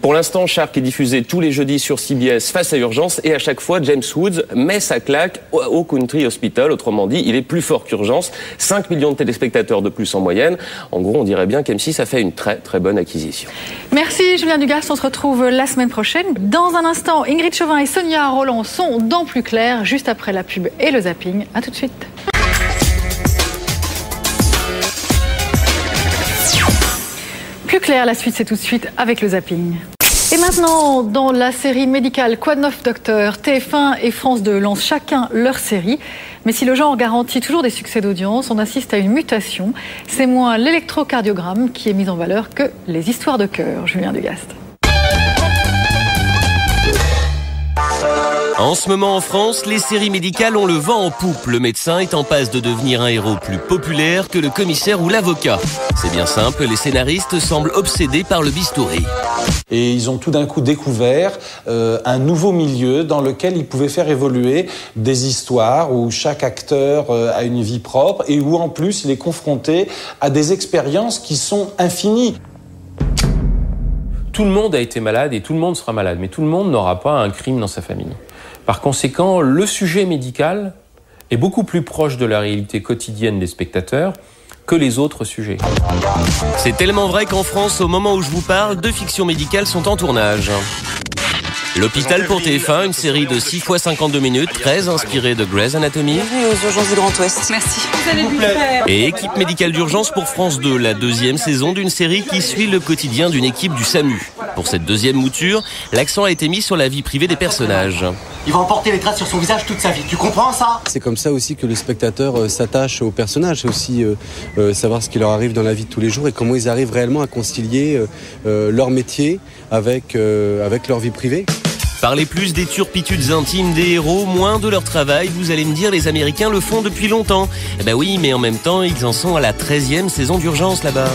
Pour l'instant, Shark est diffusé tous les jeudis sur CBS face à Urgence et à chaque fois, James Woods met sa claque au Country Hospital. Autrement dit, il est plus fort qu'Urgence. 5 millions de téléspectateurs de plus en moyenne. En gros, on dirait bien qu'M6 a fait une très très bonne acquisition. Merci Julien Dugast, on se retrouve la semaine prochaine. Dans un instant, Ingrid Chauvin et Sonia Roland sont dans Plus Clair, juste après la pub et le zapping. À tout de suite. Plus Clair, la suite c'est tout de suite avec le zapping. Et maintenant, dans la série médicale Quoi de neuf docteur, TF1 et France 2 lancent chacun leur série. Mais si le genre garantit toujours des succès d'audience, on assiste à une mutation. C'est moins l'électrocardiogramme qui est mis en valeur que les histoires de cœur. Julien Dugast. En ce moment en France, les séries médicales ont le vent en poupe. Le médecin est en passe de devenir un héros plus populaire que le commissaire ou l'avocat. C'est bien simple, les scénaristes semblent obsédés par le bistouri. Et ils ont tout d'un coup découvert un nouveau milieu dans lequel ils pouvaient faire évoluer des histoires où chaque acteur a une vie propre et où en plus il est confronté à des expériences qui sont infinies. Tout le monde a été malade et tout le monde sera malade, mais tout le monde n'aura pas un crime dans sa famille. Par conséquent, le sujet médical est beaucoup plus proche de la réalité quotidienne des spectateurs que les autres sujets. C'est tellement vrai qu'en France, au moment où je vous parle, 2 fictions médicales sont en tournage. L'hôpital pour TF1, une série de 6 fois 52 minutes, très inspirée de Grey's Anatomy. Bienvenue aux urgences du Grand Ouest. Merci. Vous allez lui faire. Et équipe médicale d'urgence pour France 2, la 2e saison d'une série qui suit le quotidien d'une équipe du SAMU. Pour cette 2e mouture, l'accent a été mis sur la vie privée des personnages. Il va emporter les traces sur son visage toute sa vie, tu comprends ça? C'est comme ça aussi que le spectateur s'attache aux personnages, c'est aussi savoir ce qui leur arrive dans la vie de tous les jours et comment ils arrivent réellement à concilier leur métier avec leur vie privée. Parlez plus des turpitudes intimes des héros, moins de leur travail. Vous allez me dire, les Américains le font depuis longtemps. Eh ben oui, mais en même temps, ils en sont à la 13e saison d'Urgence là-bas.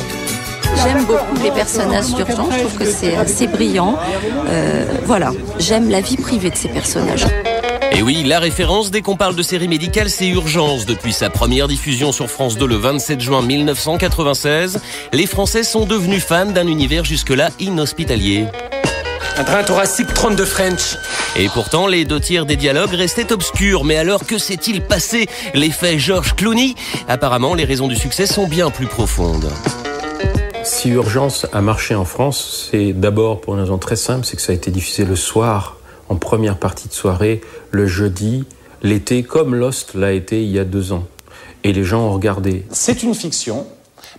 J'aime beaucoup les personnages d'Urgence, je trouve que c'est assez brillant. Voilà, j'aime la vie privée de ces personnages. Et oui, la référence dès qu'on parle de série médicale, c'est Urgence. Depuis sa première diffusion sur France 2 le 27 juin 1996, les Français sont devenus fans d'un univers jusque-là inhospitalier. Un train thoracique 32 French. Et pourtant, les 2/3 des dialogues restaient obscurs. Mais alors, que s'est-il passé? L'effet George Clooney? Apparemment, les raisons du succès sont bien plus profondes. Si Urgence a marché en France, c'est d'abord pour une raison très simple, c'est que ça a été diffusé le soir, en première partie de soirée, le jeudi, l'été, comme Lost l'a été il y a 2 ans. Et les gens ont regardé. C'est une fiction,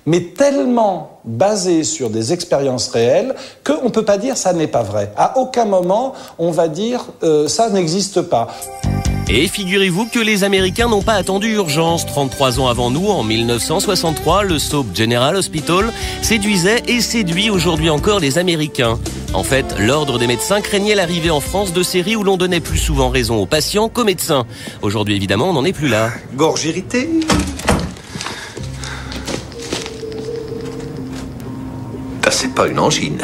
mais tellement basée sur des expériences réelles qu'on ne peut pas dire ça n'est pas vrai. À aucun moment, on va dire ça n'existe pas. Et figurez-vous que les Américains n'ont pas attendu Urgence. 33 ans avant nous, en 1963, le soap General Hospital séduisait et séduit aujourd'hui encore les Américains. En fait, l'ordre des médecins craignait l'arrivée en France de séries où l'on donnait plus souvent raison aux patients qu'aux médecins. Aujourd'hui, évidemment, on n'en est plus là. Gorge irritée. C'est pas une angine.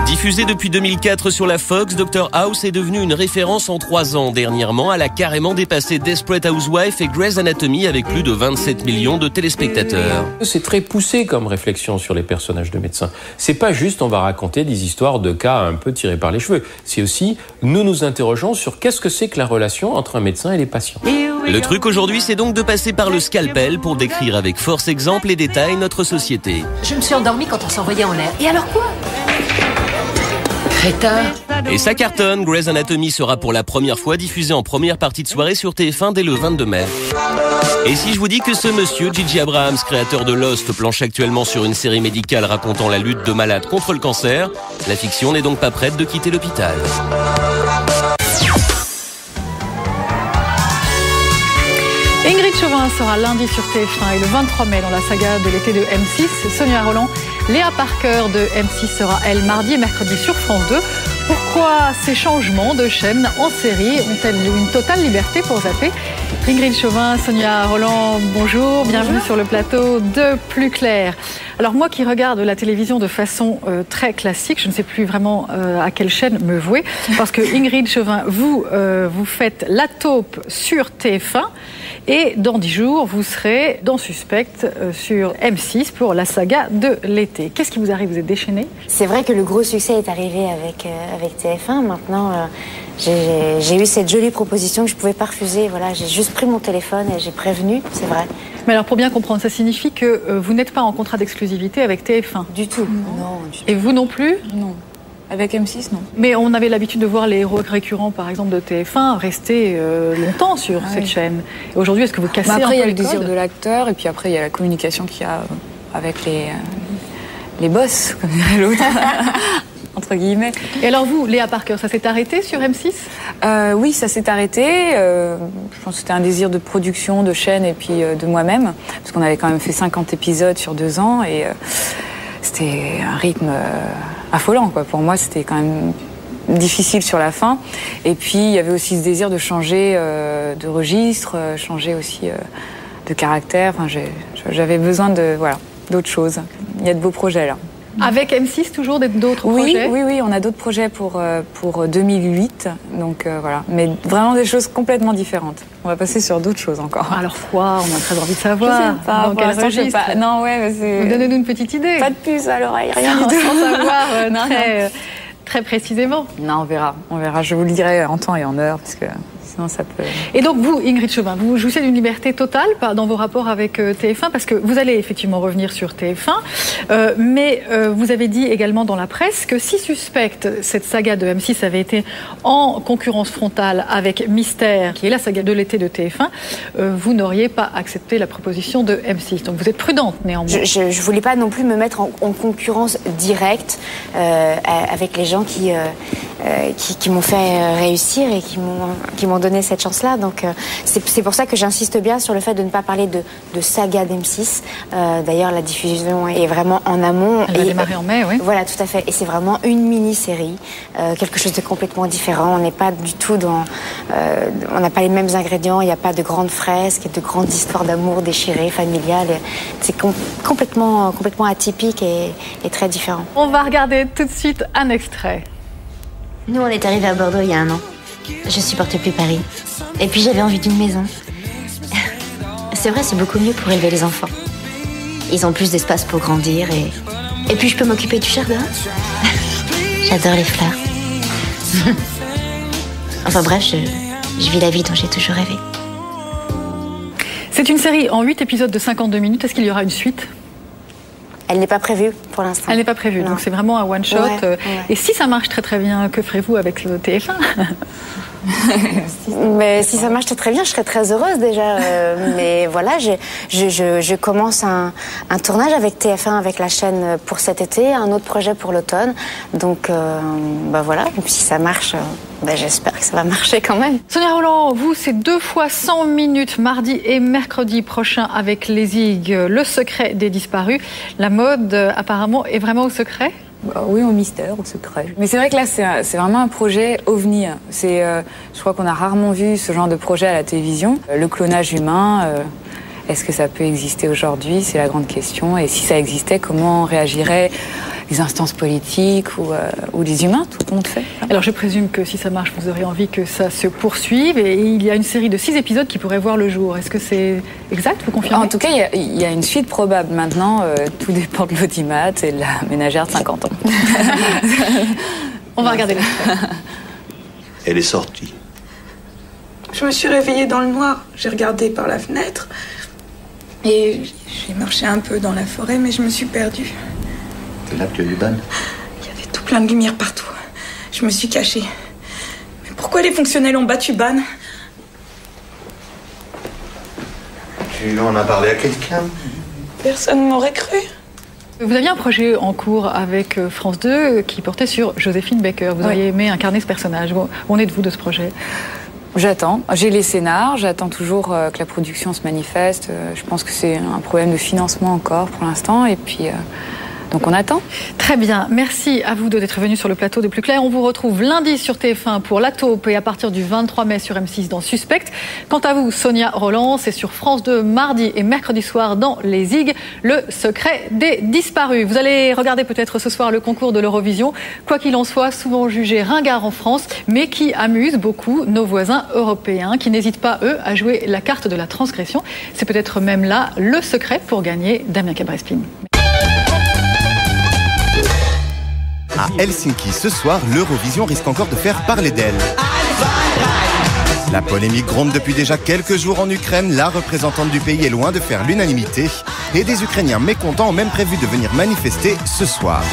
Diffusé depuis 2004 sur la Fox, Dr House est devenu une référence en 3 ans. Dernièrement, elle a carrément dépassé Desperate Housewives et Grey's Anatomy avec plus de 27 millions de téléspectateurs. C'est très poussé comme réflexion sur les personnages de médecins. C'est pas juste on va raconter des histoires de cas un peu tirés par les cheveux. C'est aussi nous nous interrogeons sur qu'est-ce que c'est que la relation entre un médecin et les patients. Le truc aujourd'hui, c'est donc de passer par le scalpel pour décrire avec force, exemple et détails notre société. Je me suis endormie quand on s'envoyait en l'air. Et alors quoi? Crétin. Et ça cartonne, Grey's Anatomy sera pour la première fois diffusé en première partie de soirée sur TF1 dès le 22 mai. Et si je vous dis que ce monsieur, J.J. Abrams, créateur de Lost, planche actuellement sur une série médicale racontant la lutte de malades contre le cancer, la fiction n'est donc pas prête de quitter l'hôpital. Ingrid Chauvin sera lundi sur TF1 et le 23 mai dans la saga de l'été de M6. Sonia Rolland, Léa Parker de M6 sera elle mardi et mercredi sur France 2. Pourquoi ces changements de chaîne en série ont-elles une totale liberté pour zapper? Ingrid Chauvin, Sonia Rolland, bonjour, bienvenue sur le plateau de Plus Clair. Alors moi qui regarde la télévision de façon très classique, je ne sais plus vraiment à quelle chaîne me vouer, parce que Ingrid Chauvin, vous faites La Taupe sur TF1 et dans 10 jours, vous serez dans Suspect sur M6 pour la saga de l'été. Qu'est-ce qui vous arrive? Vous êtes déchaînée? C'est vrai que le gros succès est arrivé avec TF1. Maintenant, j'ai eu cette jolie proposition que je ne pouvais pas refuser. Voilà, j'ai juste pris mon téléphone et j'ai prévenu, c'est vrai. Mais alors pour bien comprendre, ça signifie que vous n'êtes pas en contrat d'exclusivité avec TF1? Du tout. Non, du tout. Et vous non plus? Non. Avec M6, non. Mais on avait l'habitude de voir les héros récurrents, par exemple, de TF1, rester longtemps sur cette chaîne. Et aujourd'hui, est-ce que vous cassez un peu les codes? Après, il y a le désir de l'acteur, et puis après, il y a la communication qu'il y a avec les boss, comme dirait l'autre, entre guillemets. Et alors vous, Léa Parker, ça s'est arrêté sur M6? Oui, ça s'est arrêté. Je pense que c'était un désir de production, de chaîne, et puis de moi-même, parce qu'on avait quand même fait 50 épisodes sur 2 ans, et c'était un rythme affolant, quoi. Pour moi, c'était quand même difficile sur la fin. Et puis, il y avait aussi ce désir de changer de registre, changer aussi de caractère. Enfin, j'avais besoin d'autres choses. Il y a de beaux projets, là. Avec M6, toujours d'autres projets? Oui, on a d'autres projets pour 2008. Donc, voilà. Mais vraiment des choses complètement différentes. On va passer sur d'autres choses encore. Alors quoi? On a très envie de savoir. Je sais pas, dans quel registre? Non, ouais, mais c'est... Donnez-nous une petite idée. Pas de puce à l'oreille, rien du tout. Sans savoir très précisément. Non, on verra. Je vous le dirai en temps et en heure, parce que sinon ça peut... Et donc vous, Ingrid Chauvin, vous jouissez d'une liberté totale dans vos rapports avec TF1, parce que vous allez effectivement revenir sur TF1, mais vous avez dit également dans la presse que si Suspect, cette saga de M6, avait été en concurrence frontale avec Mystère, qui est la saga de l'été de TF1, vous n'auriez pas accepté la proposition de M6. Donc vous êtes prudente néanmoins. Je voulais pas non plus me mettre en concurrence directe avec les gens qui m'ont fait réussir et qui m'ont donné cette chance-là. Donc c'est pour ça que j'insiste bien sur le fait de ne pas parler de saga d'M6. D'ailleurs, la diffusion est vraiment en amont. Elle va démarrer en mai, oui. Voilà, tout à fait. Et c'est vraiment une mini-série, quelque chose de complètement différent. On n'est pas du tout on n'a pas les mêmes ingrédients. Il n'y a pas de grandes fresques, de grandes histoires d'amour déchirées, familiales. C'est complètement atypique et très différent. On va regarder tout de suite un extrait. Nous, on est arrivés à Bordeaux il y a 1 an. Je supportais plus Paris. Et puis j'avais envie d'une maison. C'est vrai, c'est beaucoup mieux pour élever les enfants. Ils ont plus d'espace pour grandir et puis je peux m'occuper du jardin. J'adore les fleurs. Enfin bref, je vis la vie dont j'ai toujours rêvé. C'est une série en 8 épisodes de 52 minutes. Est-ce qu'il y aura une suite ? Elle n'est pas prévue pour l'instant. Elle n'est pas prévue, donc c'est vraiment un one-shot. Ouais. Et si ça marche très très bien, que ferez-vous avec le TF1 ? Mais si ça marche très bien, je serais très heureuse déjà. Mais voilà, je commence un tournage avec TF1, avec la chaîne pour cet été, un autre projet pour l'automne. Donc voilà, et puis si ça marche, j'espère que ça va marcher quand même. Sonia Rolland, vous, c'est 2 fois 100 minutes, mardi et mercredi prochain avec les Zig, Le secret des disparus. La mode, apparemment, est vraiment au secret ? Oui, au mystère, au secret. Mais c'est vrai que là, c'est vraiment un projet ovni. Je crois qu'on a rarement vu ce genre de projet à la télévision. Le clonage humain, est-ce que ça peut exister aujourd'hui ? C'est la grande question. Et si ça existait, comment réagiraient les instances politiques ou les humains, tout compte fait. Alors je présume que si ça marche, vous aurez envie que ça se poursuive et il y a une série de 6 épisodes qui pourraient voir le jour. Est-ce que c'est exact, vous confirmez? En tout cas, il y a une suite probable. Maintenant, tout dépend de l'audimat et de la ménagère de 50 ans. On va regarder l'extrait. Elle est sortie. Je me suis réveillée dans le noir. J'ai regardé par la fenêtre et j'ai marché un peu dans la forêt, mais je me suis perdue. C'est là que tu as eu ban? Il y avait tout plein de lumière partout. Je me suis cachée. Mais pourquoi les fonctionnels ont battu Ban? Tu en as parlé à quelqu'un? Personne ne m'aurait cru. Vous aviez un projet en cours avec France 2 qui portait sur Joséphine Baker. Vous auriez aimé incarner ce personnage. Où en êtes-vous de ce projet? J'attends. J'ai les scénars. J'attends toujours que la production se manifeste. Je pense que c'est un problème de financement encore pour l'instant. Et puis... donc on attend. Très bien, merci à vous deux d'être venus sur le plateau de Plus Clair. On vous retrouve lundi sur TF1 pour La Taupe et à partir du 23 mai sur M6 dans Suspect. Quant à vous, Sonia Rolland, c'est sur France 2 mardi et mercredi soir dans Les Zig, le secret des disparus. Vous allez regarder peut-être ce soir le concours de l'Eurovision. Quoi qu'il en soit, souvent jugé ringard en France, mais qui amuse beaucoup nos voisins européens qui n'hésitent pas, eux, à jouer la carte de la transgression. C'est peut-être même là le secret pour gagner Damien Cabrespine. À Helsinki, ce soir, l'Eurovision risque encore de faire parler d'elle. La polémique gronde depuis déjà quelques jours en Ukraine. La représentante du pays est loin de faire l'unanimité. Et des Ukrainiens mécontents ont même prévu de venir manifester ce soir.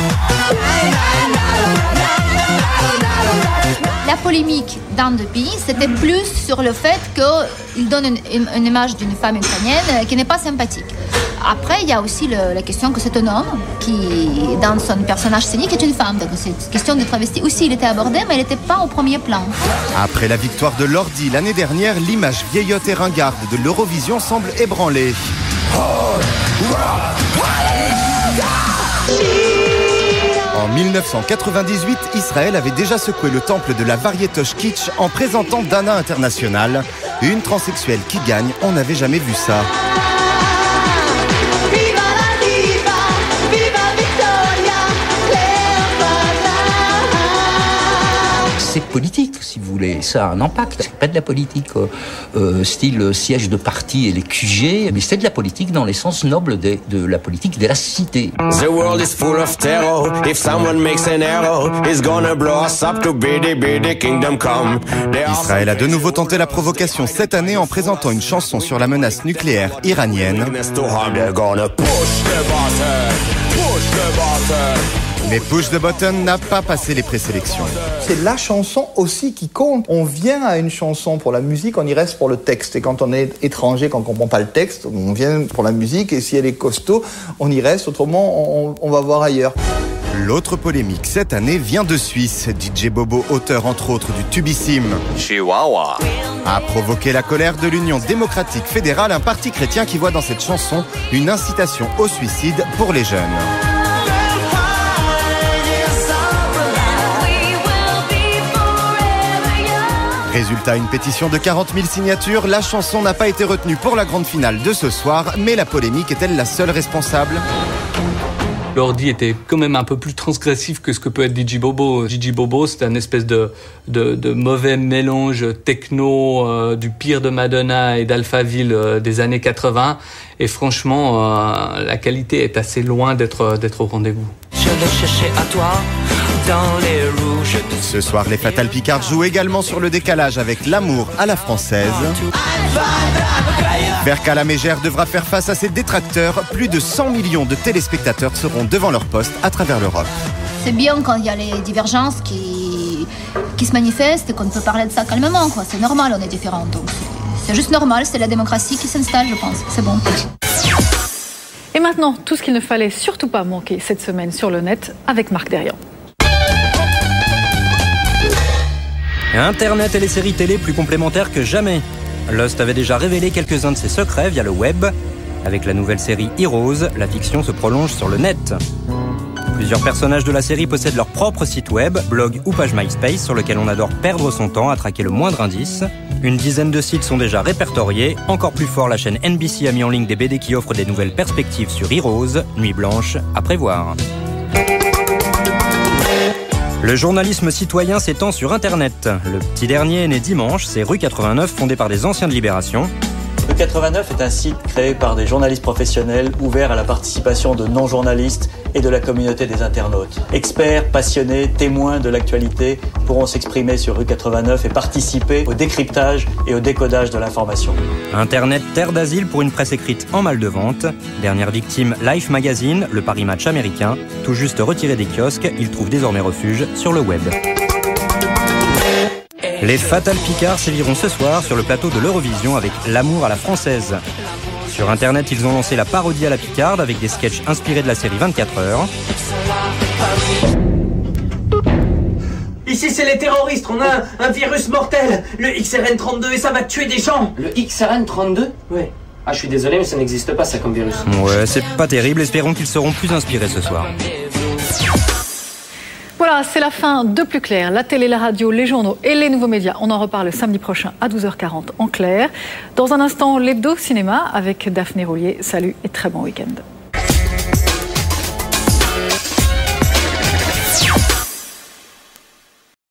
La polémique dans le pays, c'était plus sur le fait qu'il donne une image d'une femme ukrainienne qui n'est pas sympathique. Après, il y a aussi la question que c'est un homme qui, dans son personnage scénique, est une femme. Donc, cette question de travesti aussi, il était abordé, mais il n'était pas au premier plan. Après la victoire de Lordi l'année dernière, l'image vieillotte et ringarde de l'Eurovision semble ébranlée. En 1998, Israël avait déjà secoué le temple de la variétoche kitsch en présentant Dana International. Une transsexuelle qui gagne, on n'avait jamais vu ça. C'est politique, si vous voulez. Ça a un impact. C'est pas de la politique style siège de parti et les QG, mais c'est de la politique dans les sens nobles de la politique de la cité. The world is full of terror. If someone makes an error, it's gonna blow us up to biddy kingdom come. Israël a de nouveau tenté la provocation cette année en présentant une chanson sur la menace nucléaire iranienne. Mais Push the Button n'a pas passé les présélections. C'est la chanson aussi qui compte. On vient à une chanson pour la musique, on y reste pour le texte. Et quand on est étranger, quand on ne comprend pas le texte, on vient pour la musique. Et si elle est costaud, on y reste. Autrement, on va voir ailleurs. L'autre polémique cette année vient de Suisse. DJ Bobo, auteur entre autres du tubissime Chihuahua, a provoqué la colère de l'Union démocratique fédérale, un parti chrétien qui voit dans cette chanson une incitation au suicide pour les jeunes. Résultat, une pétition de 40 000 signatures. La chanson n'a pas été retenue pour la grande finale de ce soir, mais la polémique est-elle la seule responsable ? Lordi était quand même un peu plus transgressif que ce que peut être DJ Bobo. DJ Bobo, c'est un espèce de mauvais mélange techno du pire de Madonna et d'Alphaville des années 80. Et franchement, la qualité est assez loin d'être au rendez-vous. Je vais chercher à toi dans les rouges. Ce soir, les Fatal Picard jouent également sur le décalage avec L'amour à la française. Berka Mégère devra faire face à ses détracteurs. Plus de 100 millions de téléspectateurs seront devant leur poste à travers l'Europe. C'est bien quand il y a les divergences qui se manifestent et qu'on peut parler de ça calmement, quoi. C'est normal, on est différents. Donc c'est juste normal, c'est la démocratie qui s'installe, je pense. C'est bon. Et maintenant, tout ce qu'il ne fallait surtout pas manquer cette semaine sur le net avec Marc Derian. Internet et les séries télé plus complémentaires que jamais. Lost avait déjà révélé quelques-uns de ses secrets via le web. Avec la nouvelle série Heroes, la fiction se prolonge sur le net. Plusieurs personnages de la série possèdent leur propre site web, blog ou page MySpace sur lequel on adore perdre son temps à traquer le moindre indice. Une dizaine de sites sont déjà répertoriés. Encore plus fort, la chaîne NBC a mis en ligne des BD qui offrent des nouvelles perspectives sur Heroes, Nuit Blanche, à prévoir. Le journalisme citoyen s'étend sur Internet. Le petit dernier est né dimanche, c'est Rue 89, fondé par des anciens de Libération. Rue 89 est un site créé par des journalistes professionnels ouvert à la participation de non-journalistes et de la communauté des internautes. Experts, passionnés, témoins de l'actualité pourront s'exprimer sur Rue 89 et participer au décryptage et au décodage de l'information. Internet, terre d'asile pour une presse écrite en mal de vente. Dernière victime, Life Magazine, le Paris Match américain. Tout juste retiré des kiosques, il trouve désormais refuge sur le web. Les Fatal Picards séviront ce soir sur le plateau de l'Eurovision avec L'amour à la française. Sur Internet, ils ont lancé la parodie à la picarde avec des sketchs inspirés de la série 24 heures. Ici, c'est les terroristes. On a un virus mortel, le XRN32, et ça va tuer des gens. Le XRN32 ? Oui. Ah, je suis désolé, mais ça n'existe pas, ça, comme virus. Ouais, c'est pas terrible. Espérons qu'ils seront plus inspirés ce soir. Voilà, c'est la fin de Plus Clair. La télé, la radio, les journaux et les nouveaux médias. On en reparle samedi prochain à 12h40 en clair. Dans un instant, l'hebdo cinéma avec Daphné Roulier. Salut et très bon week-end.